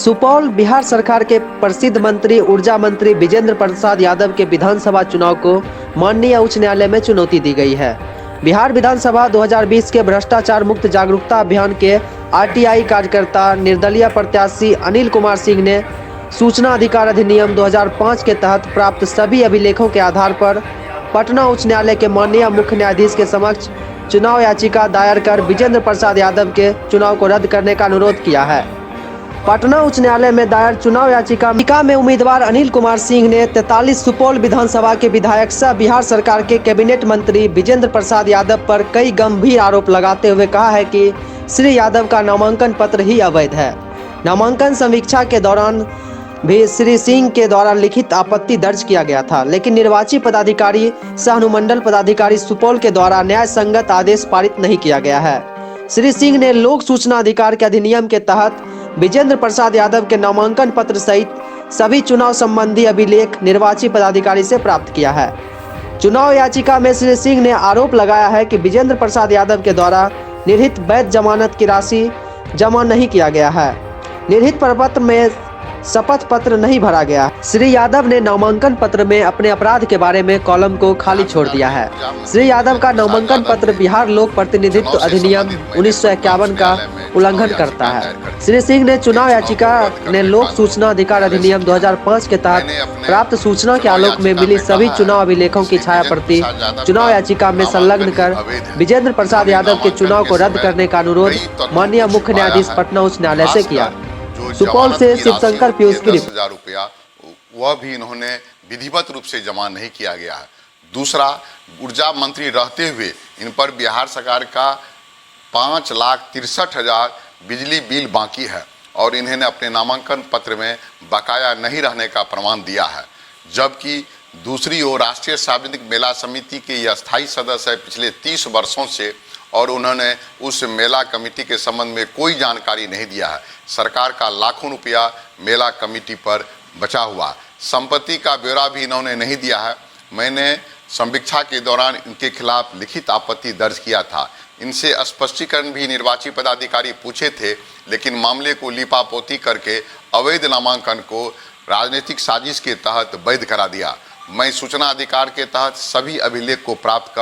सुपौल बिहार सरकार के प्रसिद्ध मंत्री ऊर्जा मंत्री विजेंद्र प्रसाद यादव के विधानसभा चुनाव को माननीय उच्च न्यायालय में चुनौती दी गई है। बिहार विधानसभा 2020 के भ्रष्टाचार मुक्त जागरूकता अभियान के आरटीआई कार्यकर्ता निर्दलीय प्रत्याशी अनिल कुमार सिंह ने सूचना अधिकार अधिनियम 2005 के तहत प्राप्त सभी अभिलेखों के आधार पर पटना उच्च न्यायालय के माननीय मुख्य न्यायाधीश के समक्ष चुनाव याचिका दायर कर विजेंद्र प्रसाद यादव के चुनाव को रद्द करने का अनुरोध किया है। पटना उच्च न्यायालय में दायर चुनाव याचिका में उम्मीदवार अनिल कुमार सिंह ने 43 सुपौल विधानसभा के विधायक सह बिहार सरकार के कैबिनेट मंत्री विजेंद्र प्रसाद यादव पर कई गंभीर आरोप लगाते हुए कहा है कि श्री यादव का नामांकन पत्र ही अवैध है। नामांकन समीक्षा के दौरान भी श्री सिंह के द्वारा लिखित आपत्ति दर्ज किया गया था, लेकिन निर्वाची पदाधिकारी सह अनुमंडल पदाधिकारी सुपौल के द्वारा न्याय संगत आदेश पारित नहीं किया गया है। श्री सिंह ने लोक सूचना अधिकार के अधिनियम के तहत विजेंद्र प्रसाद यादव के नामांकन पत्र सहित सभी चुनाव संबंधी अभिलेख निर्वाची पदाधिकारी से प्राप्त किया है। चुनाव याचिका में श्री सिंह ने आरोप लगाया है कि विजेंद्र प्रसाद यादव के द्वारा निर्हित वैध जमानत की राशि जमा नहीं किया गया है, निर्हित प्रपत्र में शपथ पत्र नहीं भरा गया। श्री यादव ने नामांकन पत्र में अपने अपराध के बारे में कॉलम को खाली छोड़ दिया है। श्री यादव का नामांकन पत्र बिहार लोक प्रतिनिधित्व अधिनियम 1951 का उल्लंघन करता है। श्री सिंह ने चुनाव याचिका ने लोक सूचना अधिकार अधिनियम 2005 के तहत प्राप्त सूचना के आलोक में मिली सभी चुनाव अभिलेखों की छाया प्रति चुनाव याचिका में संलग्न कर विजेंद्र प्रसाद यादव के चुनाव को रद्द करने का अनुरोध माननीय मुख्य न्यायाधीश पटना उच्च न्यायालय से किया। सुपौल से शिवशंकर पीयूष की 10,000 रुपया वह भी इन्होंने विधिवत रूप से जमा नहीं किया गया है। दूसरा, ऊर्जा मंत्री रहते हुए इन पर बिहार सरकार का 5,63,000 बिजली बिल बाकी है और इन्होंने अपने नामांकन पत्र में बकाया नहीं रहने का प्रमाण दिया है। जबकि दूसरी ओर राष्ट्रीय सार्वजनिक मेला समिति के ये अस्थायी सदस्य है पिछले 30 वर्षों से, और उन्होंने उस मेला कमेटी के संबंध में कोई जानकारी नहीं दिया है। सरकार का लाखों रुपया मेला कमेटी पर बचा हुआ, संपत्ति का ब्यौरा भी इन्होंने नहीं दिया है। मैंने समीक्षा के दौरान इनके खिलाफ लिखित आपत्ति दर्ज किया था। इनसे स्पष्टीकरण भी निर्वाची पदाधिकारी पूछे थे, लेकिन मामले को लीपापोती करके अवैध नामांकन को राजनीतिक साजिश के तहत वैध करा दिया। मैं सूचना अधिकार के तहत सभी अभिलेख को प्राप्त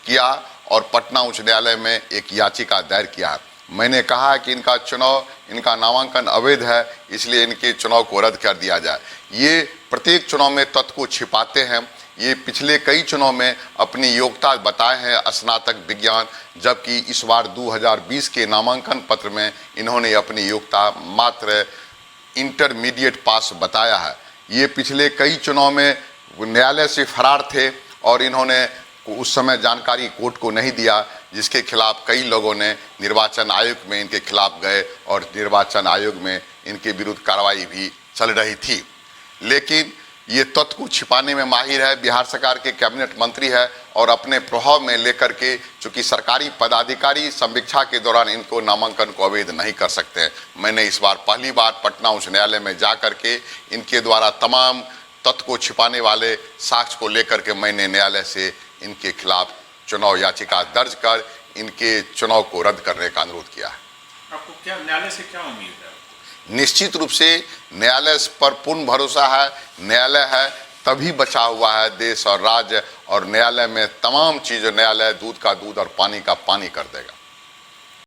किया और पटना उच्च न्यायालय में एक याचिका दायर किया है। मैंने कहा कि इनका नामांकन अवैध है, इसलिए इनके चुनाव को रद्द कर दिया जाए। ये प्रत्येक चुनाव में तथ्य को छिपाते हैं। ये पिछले कई चुनाव में अपनी योग्यता बताए हैं स्नातक विज्ञान, जबकि इस बार 2020 के नामांकन पत्र में इन्होंने अपनी योग्यता मात्र इंटरमीडिएट पास बताया है। ये पिछले कई चुनाव में न्यायालय से फरार थे और इन्होंने उस समय जानकारी कोर्ट को नहीं दिया, जिसके खिलाफ कई लोगों ने निर्वाचन आयोग में इनके खिलाफ गए और निर्वाचन आयोग में इनके विरुद्ध कार्रवाई भी चल रही थी। लेकिन ये तथ्य को छिपाने में माहिर है। बिहार सरकार के कैबिनेट मंत्री है और अपने प्रभाव में लेकर के, चूंकि सरकारी पदाधिकारी समीक्षा के दौरान इनको नामांकन को अवैध नहीं कर सकते। मैंने इस बार पहली बार पटना उच्च न्यायालय में जा करके इनके द्वारा तमाम तथ्य को छिपाने वाले साक्ष्य को लेकर के मैंने न्यायालय से इनके खिलाफ चुनाव याचिका दर्ज कर इनके चुनाव को रद्द करने का अनुरोध किया है। आपको क्या न्यायालय से क्या उम्मीद है? निश्चित रूप से न्यायालय पर पूर्ण भरोसा है। न्यायालय है तभी बचा हुआ है देश और राज्य, और न्यायालय में तमाम चीज़ें, न्यायालय दूध का दूध और पानी का पानी कर देगा।